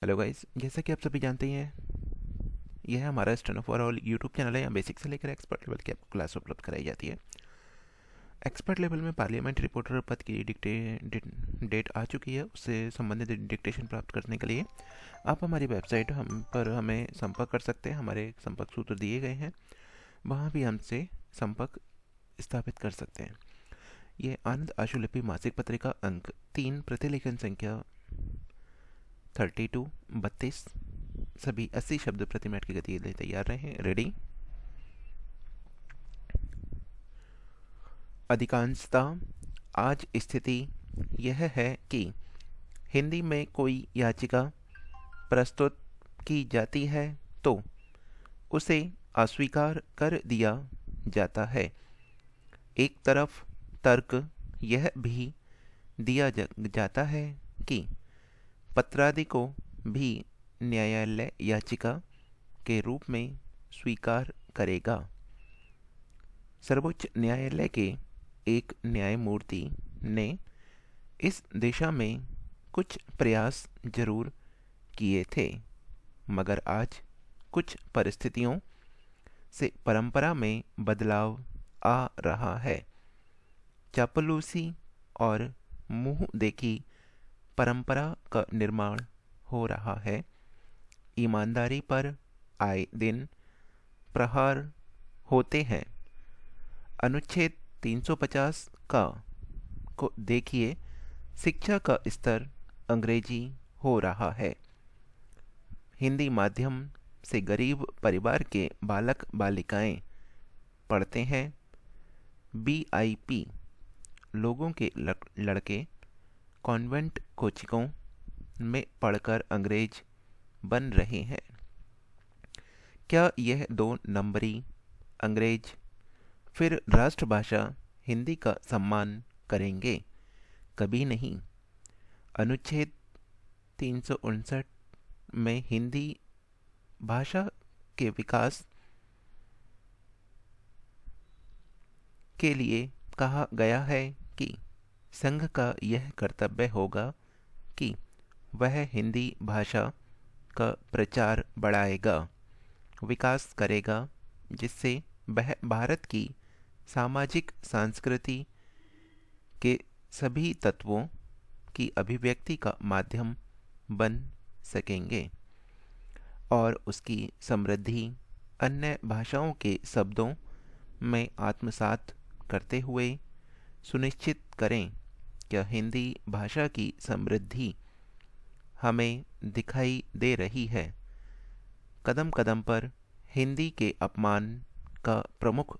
Hello guys, जैसा कि आप सभी जानते हैं, यह हमारा stand for all YouTube channel है। यहाँ बेसिक से लेकर एक्सपर्ट लेवल की आपको क्लास उपलब्ध कराई जाती है। एक्सपर्ट लेवल में पार्लियामेंट रिपोर्टर पद की डेट आ चुकी है। उससे संबंधित डिक्टेशन प्राप्त करने के लिए आप हमारी वेबसाइट हम पर हमें संपर्क कर सकते हैं। हमारे संपर्क सूत्र दिए गए हैं, वहाँ भी हमसे संपर्क स्थापित कर सकते हैं। ये आनंद आशुलिपि मासिक पत्रिका अंक 3 प्रतिलेखन संख्या 32 सभी 80 शब्द प्रति मिनट की गति के लिए तैयार रहें। रेडी। अधिकांशतः आज स्थिति यह है कि हिंदी में कोई याचिका प्रस्तुत की जाती है तो उसे अस्वीकार कर दिया जाता है। एक तरफ तर्क यह भी दिया जाता है कि पत्रादि को भी न्यायालय याचिका के रूप में स्वीकार करेगा। सर्वोच्च न्यायालय के एक न्यायमूर्ति ने इस दिशा में कुछ प्रयास जरूर किए थे, मगर आज कुछ परिस्थितियों से परंपरा में बदलाव आ रहा है। चापलूसी और मुंह देखी परंपरा का निर्माण हो रहा है। ईमानदारी पर आए दिन प्रहार होते हैं। अनुच्छेद 350 का को देखिए, शिक्षा का स्तर अंग्रेजी हो रहा है। हिंदी माध्यम से गरीब परिवार के बालक बालिकाएं पढ़ते हैं। बीआईपी लोगों के लड़के कॉन्वेंट कोचिंगों में पढ़कर अंग्रेज बन रहे हैं। क्या यह 2 नंबरी अंग्रेज फिर राष्ट्रभाषा हिंदी का सम्मान करेंगे? कभी नहीं। अनुच्छेद 359 में हिंदी भाषा के विकास के लिए कहा गया है कि संघ का यह कर्तव्य होगा कि वह हिंदी भाषा का प्रचार बढ़ाएगा, विकास करेगा, जिससे वह भारत की सामाजिक संस्कृति के सभी तत्वों की अभिव्यक्ति का माध्यम बन सकेंगे और उसकी समृद्धि अन्य भाषाओं के शब्दों में आत्मसात करते हुए सुनिश्चित करें कि हिंदी भाषा की समृद्धि हमें दिखाई दे रही है। कदम कदम पर हिंदी के अपमान का प्रमुख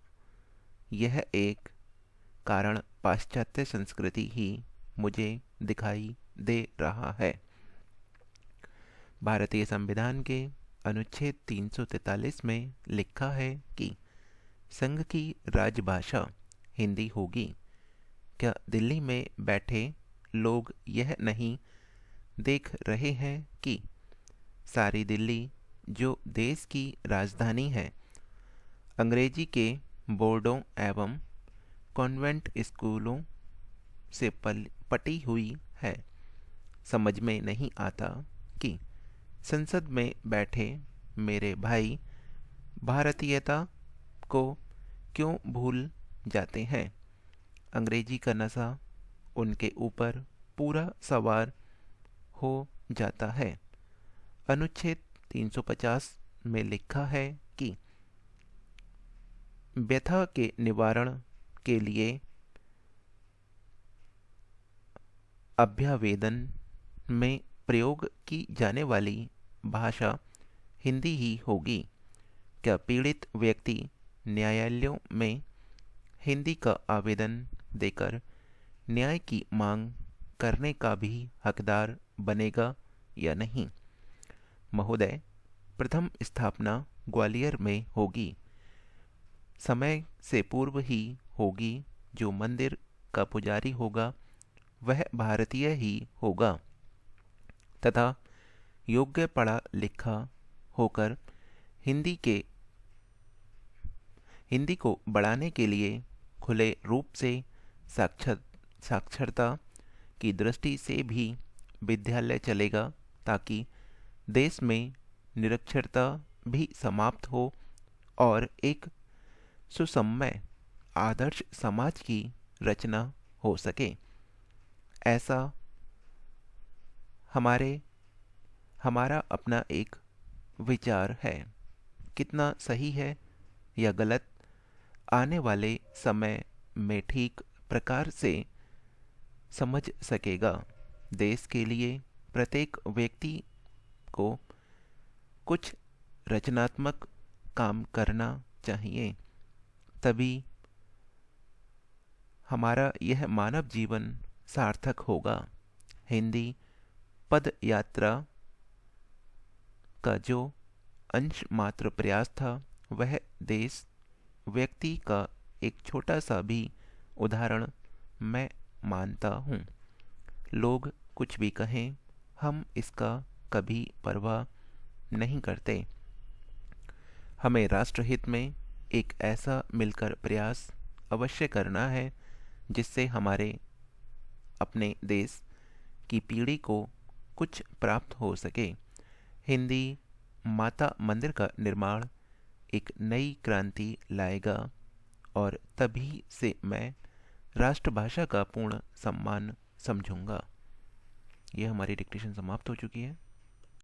यह एक कारण पाश्चात्य संस्कृति ही मुझे दिखाई दे रहा है। भारतीय संविधान के अनुच्छेद 343 में लिखा है कि संघ की राजभाषा हिंदी होगी। क्या दिल्ली में बैठे लोग यह नहीं देख रहे हैं कि सारी दिल्ली, जो देश की राजधानी है, अंग्रेजी के बोर्डों एवं कॉन्वेंट स्कूलों से पटी हुई है? समझ में नहीं आता कि संसद में बैठे मेरे भाई भारतीयता को क्यों भूल जाते हैं। अंग्रेजी का नशा उनके ऊपर पूरा सवार हो जाता है। अनुच्छेद 350 में लिखा है कि व्यथा के निवारण के लिए अभ्यावेदन में प्रयोग की जाने वाली भाषा हिंदी ही होगी। क्या पीड़ित व्यक्ति न्यायालयों में हिंदी का आवेदन देकर न्याय की मांग करने का भी हकदार बनेगा या नहीं? महोदय, प्रथम स्थापना ग्वालियर में होगी। समय से पूर्व ही होगी। जो मंदिर का पुजारी होगा वह भारतीय ही होगा तथा योग्य पढ़ा लिखा होकर हिंदी को बढ़ाने के लिए खुले रूप से साक्षरता की दृष्टि से भी विद्यालय चलेगा, ताकि देश में निरक्षरता भी समाप्त हो और एक सुसमय आदर्श समाज की रचना हो सके। ऐसा हमारा अपना एक विचार है। कितना सही है या गलत, आने वाले समय में ठीक प्रकार से समझ सकेगा। देश के लिए प्रत्येक व्यक्ति को कुछ रचनात्मक काम करना चाहिए, तभी हमारा यह मानव जीवन सार्थक होगा। हिंदी पद यात्रा का जो अंश मात्र प्रयास था, वह देश व्यक्ति का एक छोटा सा भी उदाहरण मैं मानता हूँ। लोग कुछ भी कहें, हम इसका कभी परवाह नहीं करते। हमें राष्ट्रहित में एक ऐसा मिलकर प्रयास अवश्य करना है जिससे हमारे अपने देश की पीढ़ी को कुछ प्राप्त हो सके। हिंदी माता मंदिर का निर्माण एक नई क्रांति लाएगा और तभी से मैं राष्ट्रभाषा का पूर्ण सम्मान समझूंगा। यह हमारी डिक्टेशन समाप्त हो चुकी है।